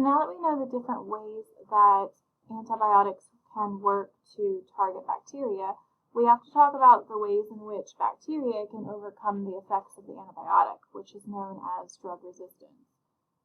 So now that we know the different ways that antibiotics can work to target bacteria, we have to talk about the ways in which bacteria can overcome the effects of the antibiotic, which is known as drug resistance.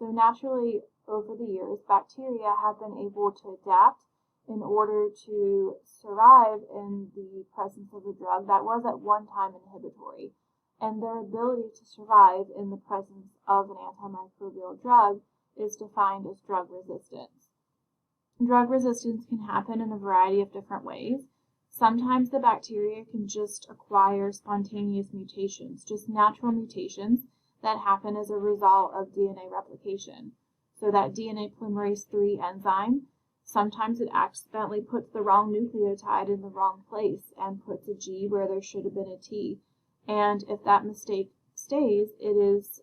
So naturally, over the years, bacteria have been able to adapt in order to survive in the presence of a drug that was at one time inhibitory. And their ability to survive in the presence of an antimicrobial drug is defined as drug resistance. Drug resistance can happen in a variety of different ways. Sometimes the bacteria can just acquire spontaneous mutations, just natural mutations that happen as a result of DNA replication. So that DNA polymerase III enzyme, sometimes it accidentally puts the wrong nucleotide in the wrong place and puts a G where there should have been a T. And if that mistake stays, it is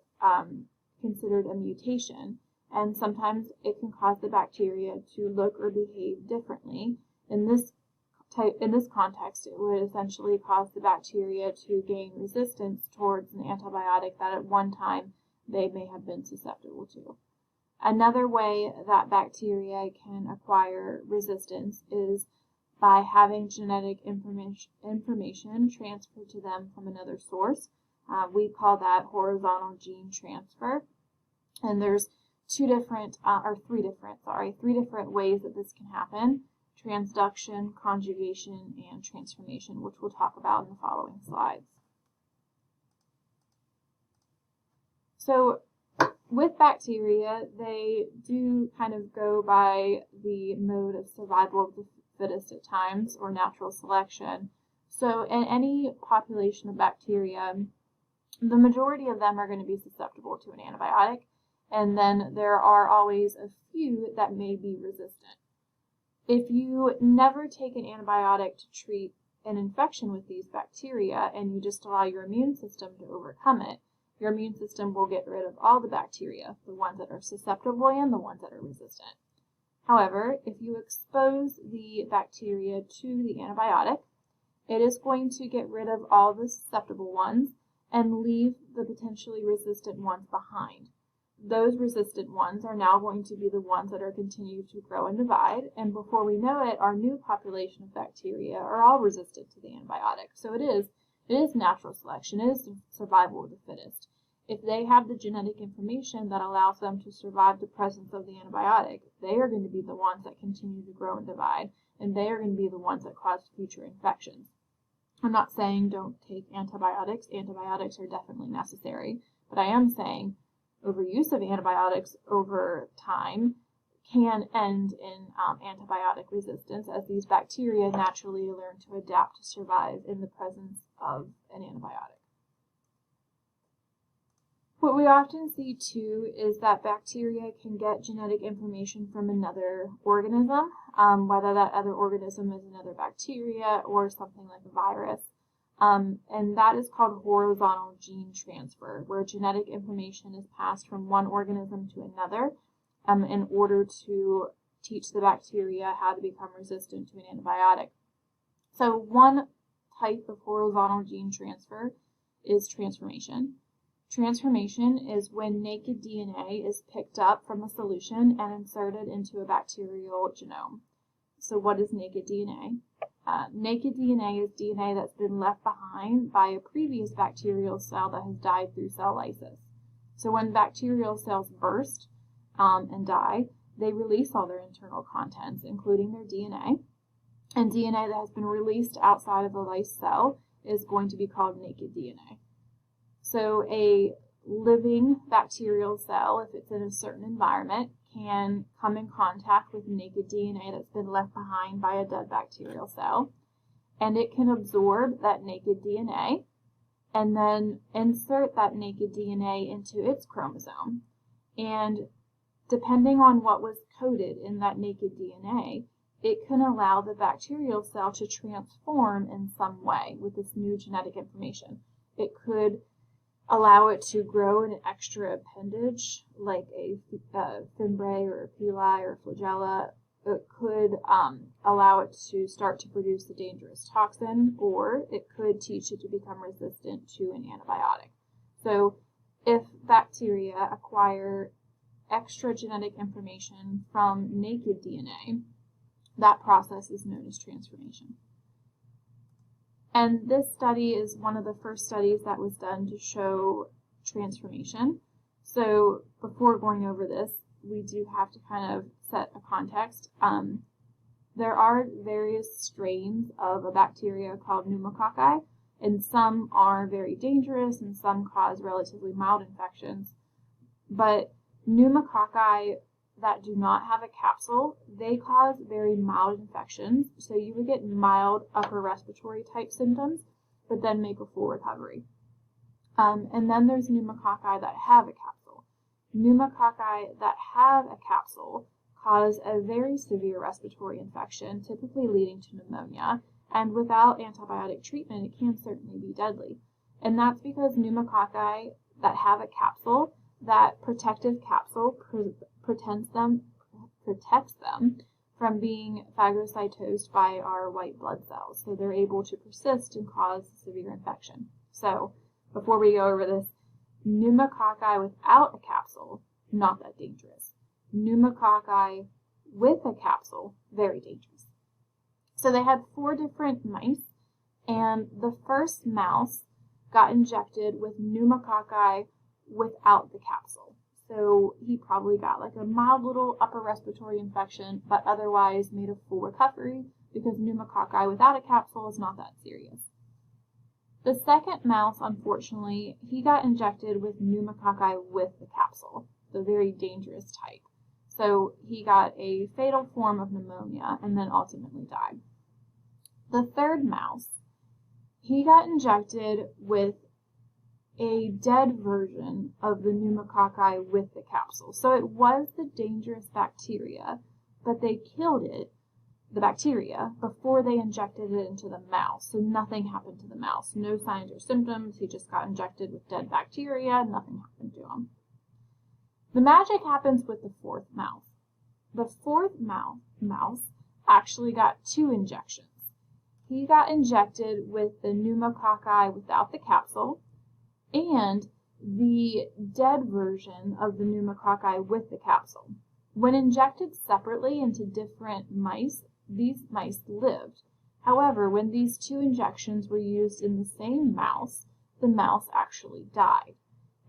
considered a mutation. And sometimes it can cause the bacteria to look or behave differently. In this context, it would essentially cause the bacteria to gain resistance towards an antibiotic that at one time they may have been susceptible to. Another way that bacteria can acquire resistance is by having genetic information transferred to them from another source. We call that horizontal gene transfer. And there's three different ways that this can happen: transduction, conjugation, and transformation, which we'll talk about in the following slides. So with bacteria, they do kind of go by the mode of survival of the fittest at times, or natural selection. So in any population of bacteria, the majority of them are going to be susceptible to an antibiotic, and then there are always a few that may be resistant. If you never take an antibiotic to treat an infection with these bacteria and you just allow your immune system to overcome it, your immune system will get rid of all the bacteria, the ones that are susceptible and the ones that are resistant. However, if you expose the bacteria to the antibiotic, it is going to get rid of all the susceptible ones and leave the potentially resistant ones behind. Those resistant ones are now going to be the ones that are continuing to grow and divide, and before we know it, our new population of bacteria are all resistant to the antibiotic. So it is natural selection, it is survival of the fittest. If they have the genetic information that allows them to survive the presence of the antibiotic, they are going to be the ones that continue to grow and divide, and they are going to be the ones that cause future infections. I'm not saying don't take antibiotics. Antibiotics are definitely necessary, but I am saying overuse of antibiotics over time can end in antibiotic resistance, as these bacteria naturally learn to adapt to survive in the presence of an antibiotic. What we often see too is that bacteria can get genetic information from another organism, whether that other organism is another bacteria or something like a virus. And that is called horizontal gene transfer, where genetic information is passed from one organism to another in order to teach the bacteria how to become resistant to an antibiotic. So one type of horizontal gene transfer is transformation. Transformation is when naked DNA is picked up from a solution and inserted into a bacterial genome. So what is naked DNA? Naked DNA is DNA that's been left behind by a previous bacterial cell that has died through cell lysis. So when bacterial cells burst and die, they release all their internal contents, including their DNA. And DNA that has been released outside of the lysed cell is going to be called naked DNA. So a living bacterial cell, if it's in a certain environment, can come in contact with naked DNA that's been left behind by a dead bacterial cell, and it can absorb that naked DNA and then insert that naked DNA into its chromosome. And depending on what was coded in that naked DNA, it can allow the bacterial cell to transform in some way with this new genetic information. It could allow it to grow an extra appendage like a fimbriae or a pili or a flagella. It could allow it to start to produce a dangerous toxin, or it could teach it to become resistant to an antibiotic. So if bacteria acquire extra genetic information from naked DNA, that process is known as transformation. And this study is one of the first studies that was done to show transformation. So before going over this, we do have to kind of set a context. There are various strains of a bacteria called pneumococci, and some are very dangerous and some cause relatively mild infections. But pneumococci that do not have a capsule, they cause very mild infections. So you would get mild upper respiratory type symptoms, but then make a full recovery. And then there's pneumococci that have a capsule. Pneumococci that have a capsule cause a very severe respiratory infection, typically leading to pneumonia, and without antibiotic treatment, it can certainly be deadly. And that's because pneumococci that have a capsule, that protective capsule protects them from being phagocytosed by our white blood cells. So they're able to persist and cause severe infection. So before we go over this, pneumococci without a capsule, not that dangerous. Pneumococci with a capsule, very dangerous. So they had 4 different mice, and the first mouse got injected with pneumococci without the capsule. So he probably got like a mild little upper respiratory infection, but otherwise made a full recovery because pneumococci without a capsule is not that serious. The second mouse, unfortunately, he got injected with pneumococci with the capsule, the very dangerous type. So he got a fatal form of pneumonia and then ultimately died. The third mouse, he got injected with a dead version of the pneumococci with the capsule. So it was the dangerous bacteria, but they killed it, the bacteria, before they injected it into the mouse. So nothing happened to the mouse. No signs or symptoms. He just got injected with dead bacteria. Nothing happened to him. The magic happens with the fourth mouse. The fourth mouse actually got 2 injections. He got injected with the pneumococci without the capsule and the dead version of the pneumococci with the capsule. When injected separately into different mice, these mice lived. However, when these 2 injections were used in the same mouse, the mouse actually died.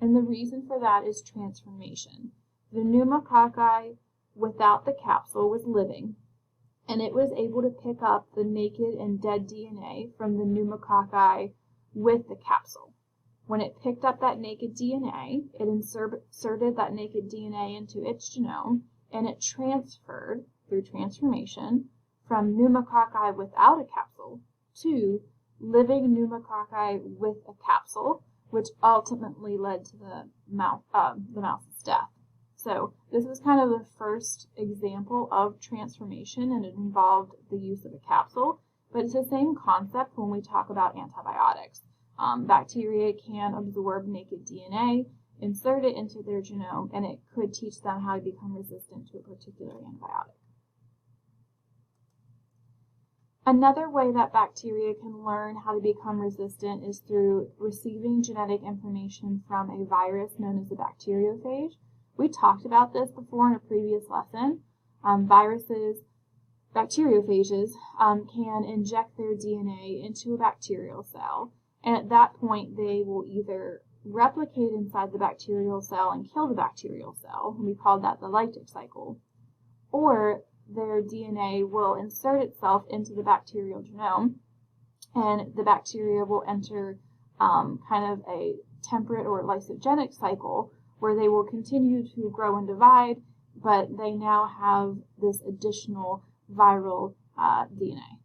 And the reason for that is transformation. The pneumococci without the capsule was living, and it was able to pick up the naked and dead DNA from the pneumococci with the capsule. When it picked up that naked DNA, it inserted that naked DNA into its genome, and it transferred, through transformation, from pneumococci without a capsule to living pneumococci with a capsule, which ultimately led to the mouse's death. So this was kind of the first example of transformation, and it involved the use of a capsule, but it's the same concept when we talk about antibiotics. Bacteria can absorb naked DNA, insert it into their genome, and it could teach them how to become resistant to a particular antibiotic. Another way that bacteria can learn how to become resistant is through receiving genetic information from a virus known as a bacteriophage. We talked about this before in a previous lesson. Bacteriophages can inject their DNA into a bacterial cell, and at that point they will either replicate inside the bacterial cell and kill the bacterial cell, and we call that the lytic cycle, or their DNA will insert itself into the bacterial genome, and the bacteria will enter kind of a temperate or lysogenic cycle where they will continue to grow and divide, but they now have this additional viral DNA.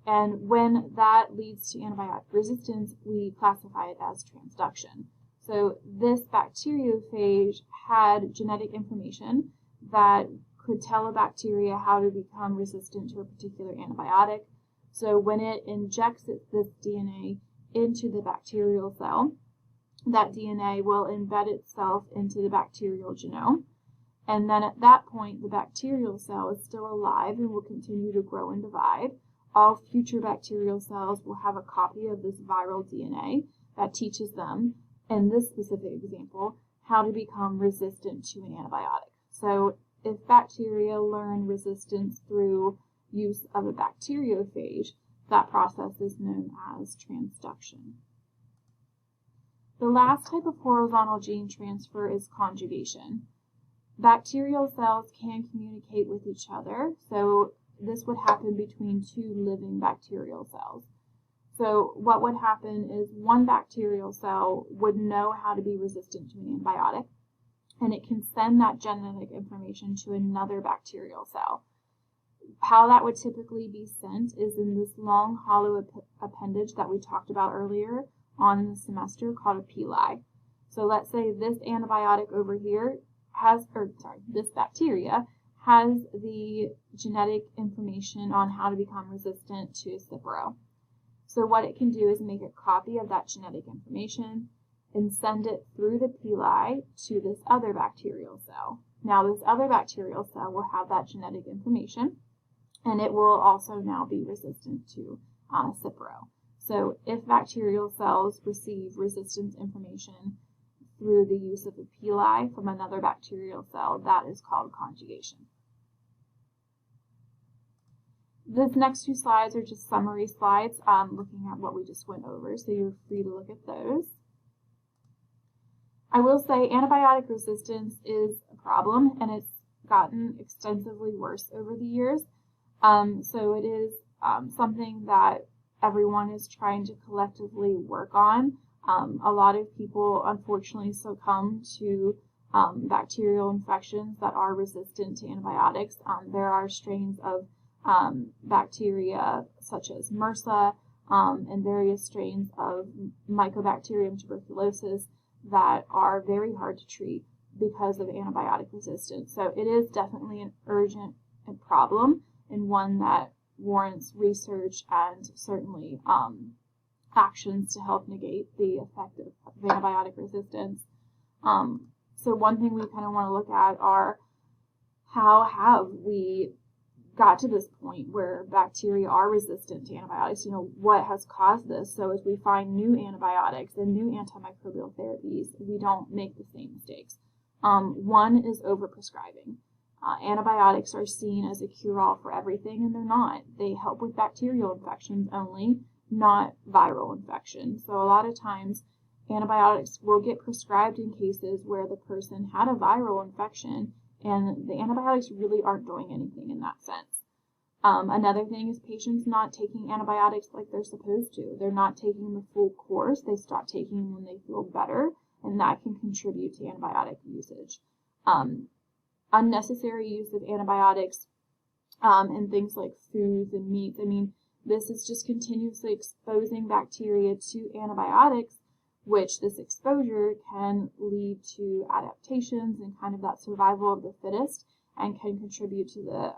And when that leads to antibiotic resistance, we classify it as transduction. So this bacteriophage had genetic information that could tell a bacteria how to become resistant to a particular antibiotic. So when it injects this DNA into the bacterial cell, that DNA will embed itself into the bacterial genome. And then at that point, the bacterial cell is still alive and will continue to grow and divide. All future bacterial cells will have a copy of this viral DNA that teaches them, in this specific example, how to become resistant to an antibiotic. So if bacteria learn resistance through use of a bacteriophage, that process is known as transduction. The last type of horizontal gene transfer is conjugation. Bacterial cells can communicate with each other, so this would happen between two living bacterial cells. So what would happen is one bacterial cell would know how to be resistant to an antibiotic, and it can send that genetic information to another bacterial cell. How that would typically be sent is in this long hollow appendage that we talked about earlier on in the semester called a pili. So let's say this antibiotic over here this bacteria has the genetic information on how to become resistant to Cipro. So what it can do is make a copy of that genetic information and send it through the pili to this other bacterial cell. Now this other bacterial cell will have that genetic information, and it will also now be resistant to Cipro. So if bacterial cells receive resistance information through the use of a pili from another bacterial cell, that is called conjugation. These next two slides are just summary slides looking at what we just went over, so you're free to look at those. I will say antibiotic resistance is a problem, and it's gotten extensively worse over the years. So it is something that everyone is trying to collectively work on. A lot of people unfortunately succumb to bacterial infections that are resistant to antibiotics. There are strains of bacteria such as MRSA and various strains of Mycobacterium tuberculosis that are very hard to treat because of antibiotic resistance. So it is definitely an urgent problem and one that warrants research and certainly actions to help negate the effect of antibiotic resistance. So one thing we kind of want to look at are how have we got to this point where bacteria are resistant to antibiotics? What has caused this? So as we find new antibiotics and new antimicrobial therapies, we don't make the same mistakes. One is overprescribing. Antibiotics are seen as a cure-all for everything, and they're not. They help with bacterial infections only, not viral infections. So a lot of times antibiotics will get prescribed in cases where the person had a viral infection and the antibiotics really aren't doing anything in that sense. Another thing is patients not taking antibiotics like they're supposed to. They're not taking the full course. They stop taking them when they feel better, and that can contribute to antibiotic usage. Unnecessary use of antibiotics in things like foods and meats. This is just continuously exposing bacteria to antibiotics, which this exposure can lead to adaptations and kind of that survival of the fittest, and can contribute to the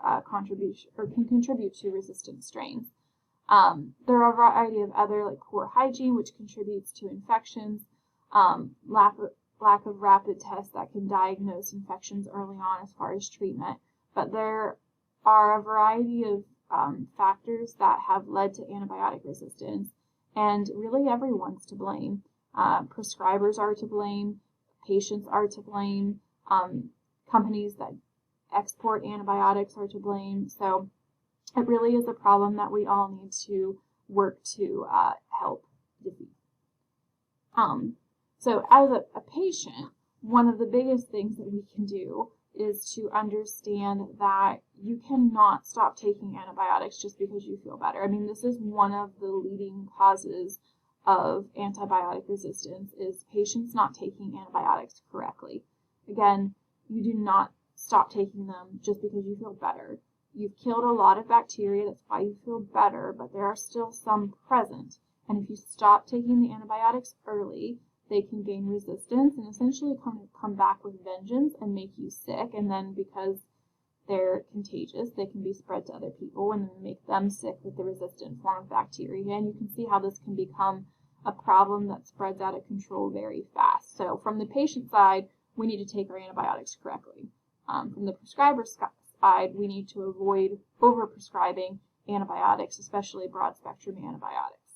resistant strains. There are a variety of other like poor hygiene, which contributes to infections, lack of rapid tests that can diagnose infections early on as far as treatment. But there are a variety of factors that have led to antibiotic resistance, and really everyone's to blame. Prescribers are to blame, patients are to blame, companies that export antibiotics are to blame. So it really is a problem that we all need to work to help defeat. So as a patient, one of the biggest things that we can do is to understand that you cannot stop taking antibiotics just because you feel better. This is one of the leading causes of antibiotic resistance is patients not taking antibiotics correctly. Again, you do not stop taking them just because you feel better. You've killed a lot of bacteria, that's why you feel better, but there are still some present. And if you stop taking the antibiotics early, they can gain resistance and essentially come back with vengeance and make you sick. And then because they're contagious, they can be spread to other people and then make them sick with the resistant form of bacteria. And you can see how this can become a problem that spreads out of control very fast. So from the patient side, we need to take our antibiotics correctly. From the prescriber side, we need to avoid overprescribing antibiotics, especially broad-spectrum antibiotics.